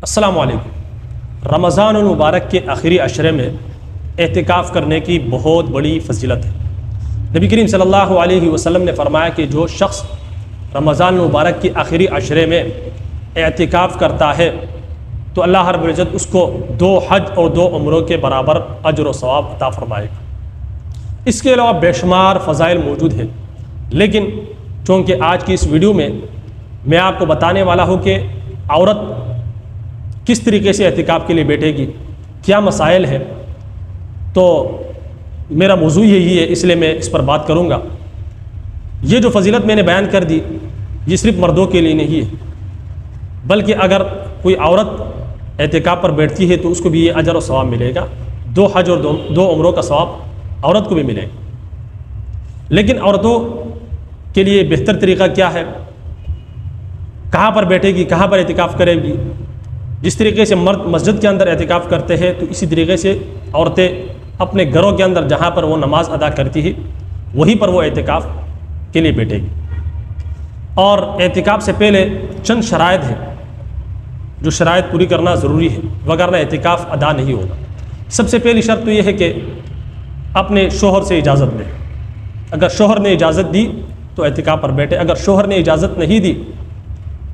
السلام علیکم۔ رمضان المبارک کے آخری عشرے میں اعتکاف کرنے کی بہت بڑی فضیلت ہے۔ نبی کریم صلی اللہ علیہ وسلم نے فرمایا کہ جو شخص رمضان المبارک کے آخری عشرے میں اعتکاف کرتا ہے تو اللہ رب العزت اس کو 2 حج اور 2 عمروں کے برابر اجر و ثواب عطا فرمائے گا۔ اس کے علاوہ بے شمار فضائل موجود ہیں، لیکن چونکہ آج کی اس ویڈیو میں میں آپ کو بتانے والا ہوں کہ عورت کس طریقے سے اعتکاف کے لیے بیٹھے گی، کیا مسائل ہے، تو میرا موضوع یہی ہے، اس لیے میں اس پر بات کروں گا۔ یہ جو فضیلت میں نے بیان کر دی یہ صرف مردوں کے لیے نہیں ہے، بلکہ اگر کوئی عورت اعتکاف پر بیٹھتی ہے تو اس کو بھی یہ اجر و ثواب ملے گا، 2 حج اور 2 عمروں کا ثواب عورت کو بھی ملے گا۔ لیکن عورتوں کے لیے بہتر طریقہ کیا ہے، کہاں پر بیٹھے گی، کہاں پر اعتکاف کرے گی؟ جس طریقے سے مرد مسجد کے اندر اعتکاف کرتے ہیں تو اسی طریقے سے عورتیں اپنے گھروں کے اندر جہاں پر وہ نماز ادا کرتی ہے وہیں پر وہ اعتکاف کے لیے بیٹھے گی۔ اور اعتکاف سے پہلے چند شرائط ہیں جو شرائط پوری کرنا ضروری ہے، وگرنہ اعتکاف ادا نہیں ہوگا۔ سب سے پہلی شرط تو یہ ہے کہ اپنے شوہر سے اجازت لیں۔ اگر شوہر نے اجازت دی تو اعتکاف پر بیٹھے، اگر شوہر نے اجازت نہیں دی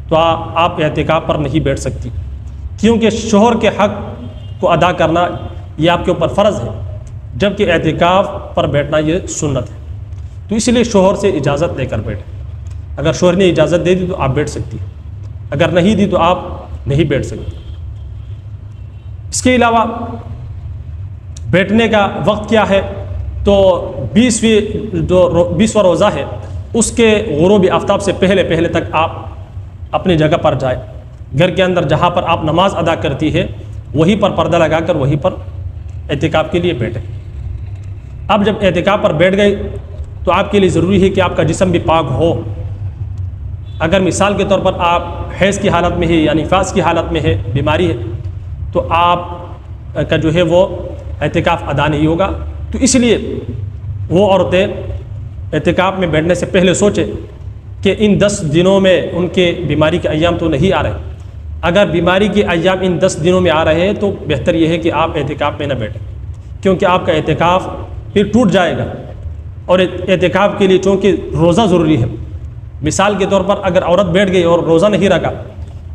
تو آپ اعتکاف پر نہیں بیٹھ سکتی، کیونکہ شوہر کے حق کو ادا کرنا یہ آپ کے اوپر فرض ہے، جبکہ اعتکاف پر بیٹھنا یہ سنت ہے۔ تو اس لیے شوہر سے اجازت لے کر بیٹھیں۔ اگر شوہر نے اجازت دے دی تو آپ بیٹھ سکتی، اگر نہیں دی تو آپ نہیں بیٹھ سکتی۔ اس کے علاوہ بیٹھنے کا وقت کیا ہے، تو 20واں روزہ ہے، اس کے غروب آفتاب سے پہلے تک آپ اپنی جگہ پر جائیں، گھر کے اندر جہاں پر آپ نماز ادا کرتی ہے وہیں پر پردہ لگا کر وہیں پر اعتکاف کے لیے بیٹھیں۔ اب جب اعتکاف پر بیٹھ گئے تو آپ کے لیے ضروری ہے کہ آپ کا جسم بھی پاک ہو۔ اگر مثال کے طور پر آپ حیض کی حالت میں ہے یا نفاس کی حالت میں ہے، بیماری ہے، تو آپ کا جو ہے وہ اعتکاف ادا نہیں ہوگا۔ تو اس لیے وہ عورتیں اعتکاف میں بیٹھنے سے پہلے سوچیں کہ ان 10 دنوں میں ان کے بیماری کے ایام تو نہیں آ رہے۔ اگر بیماری کے ایام ان 10 دنوں میں آ رہے ہیں تو بہتر یہ ہے کہ آپ اعتکاف میں نہ بیٹھیں، کیونکہ آپ کا اعتکاف پھر ٹوٹ جائے گا۔ اور اعتکاف کے لیے چونکہ روزہ ضروری ہے، مثال کے طور پر اگر عورت بیٹھ گئی اور روزہ نہیں رکھا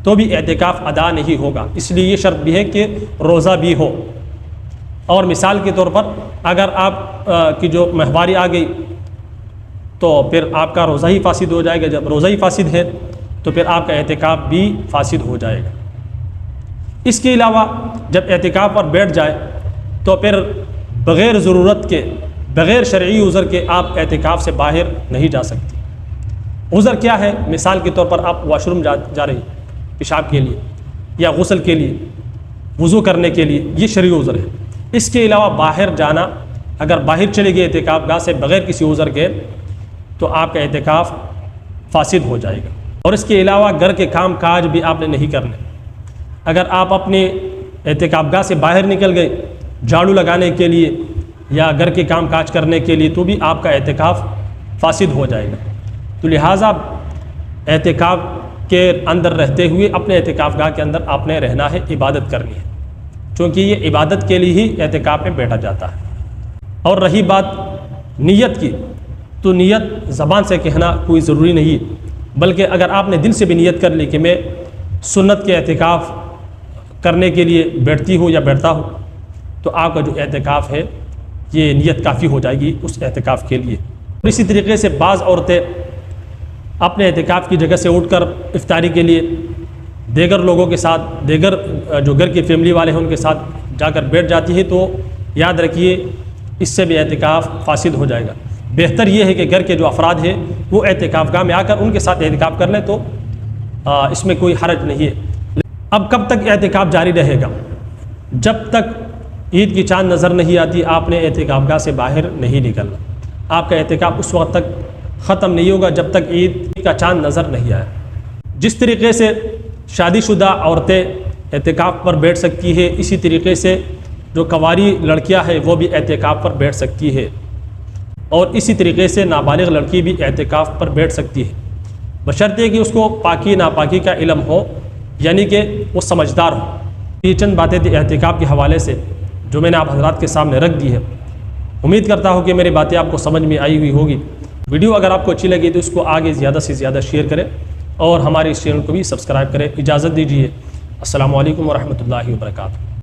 تو بھی اعتکاف ادا نہیں ہوگا، اس لیے یہ شرط بھی ہے کہ روزہ بھی ہو۔ اور مثال کے طور پر اگر آپ کی جو ماہواری آ گئی تو پھر آپ کا روزہ ہی فاسد ہو جائے گا۔ جب روزہ ہی فاسد ہے تو پھر آپ کا اعتکاف بھی فاسد ہو جائے گا۔ اس کے علاوہ جب اعتکاف پر بیٹھ جائے تو پھر بغیر ضرورت کے، بغیر شرعی عذر کے آپ اعتکاف سے باہر نہیں جا سکتی۔ عذر کیا ہے؟ مثال کے طور پر آپ واش روم جا رہی پیشاب کے لیے یا غسل کے لیے، وضو کرنے کے لیے، یہ شرعی عذر ہے۔ اس کے علاوہ باہر جانا، اگر باہر چلے گئے اعتکاف گاہ سے بغیر کسی عذر کے تو آپ کا اعتکاف فاسد ہو جائے گا۔ اور اس کے علاوہ گھر کے کام کاج بھی آپ نے نہیں کرنے۔ اگر آپ اپنے اعتکاف گاہ سے باہر نکل گئے جھاڑو لگانے کے لیے یا گھر کے کام کاج کرنے کے لیے تو بھی آپ کا اعتکاف فاسد ہو جائے گا۔ تو لہٰذا اعتکاف کے اندر رہتے ہوئے اپنے اعتکاف گاہ کے اندر آپ نے رہنا ہے، عبادت کرنی ہے، چونکہ یہ عبادت کے لیے ہی اعتکاف میں بیٹھا جاتا ہے۔ اور رہی بات نیت کی، تو نیت زبان سے کہنا کوئی ضروری نہیں، بلکہ اگر آپ نے دل سے بھی نیت کر لی کہ میں سنت کے اعتکاف کرنے کے لیے بیٹھتی ہوں یا بیٹھتا ہوں، تو آپ کا جو اعتکاف ہے یہ نیت کافی ہو جائے گی اس اعتکاف کے لیے۔ اور اسی طریقے سے بعض عورتیں اپنے اعتکاف کی جگہ سے اٹھ کر افطاری کے لیے دیگر لوگوں کے ساتھ، دیگر جو گھر کی فیملی والے ہیں ان کے ساتھ جا کر بیٹھ جاتی ہے، تو یاد رکھیے اس سے بھی اعتکاف فاسد ہو جائے گا۔ بہتر یہ ہے کہ گھر کے جو افراد ہیں وہ اعتکاف گاہ میں آ کر ان کے ساتھ اعتکاف کر لیں، تو اس میں کوئی حرج نہیں ہے۔ اب کب تک اعتکاف جاری رہے گا؟ جب تک عید کی چاند نظر نہیں آتی آپ نے اعتکاف گاہ سے باہر نہیں نکلنا۔ آپ کا اعتکاف اس وقت تک ختم نہیں ہوگا جب تک عید کا چاند نظر نہیں آئے۔ جس طریقے سے شادی شدہ عورتیں اعتکاف پر بیٹھ سکتی ہے، اسی طریقے سے جو کنواری لڑکیاں ہیں وہ بھی اعتکاف پر بیٹھ سکتی ہے، اور اسی طریقے سے نابالغ لڑکی بھی اعتکاف پر بیٹھ سکتی ہے، بشرطے کہ اس کو پاکی ناپاکی کا علم ہو یعنی کہ وہ سمجھدار ہو۔ یہ چند باتیں تھیں اعتکاف کے حوالے سے جو میں نے آپ حضرات کے سامنے رکھ دی ہے۔ امید کرتا ہوں کہ میری باتیں آپ کو سمجھ میں آئی ہوئی ہوگی۔ ویڈیو اگر آپ کو اچھی لگی تو اس کو آگے زیادہ سے زیادہ شیئر کریں اور ہمارے اس چینل کو بھی سبسکرائب کریں۔ اجازت دیجیے، السلام علیکم ورحمۃ اللہ وبرکاتہ۔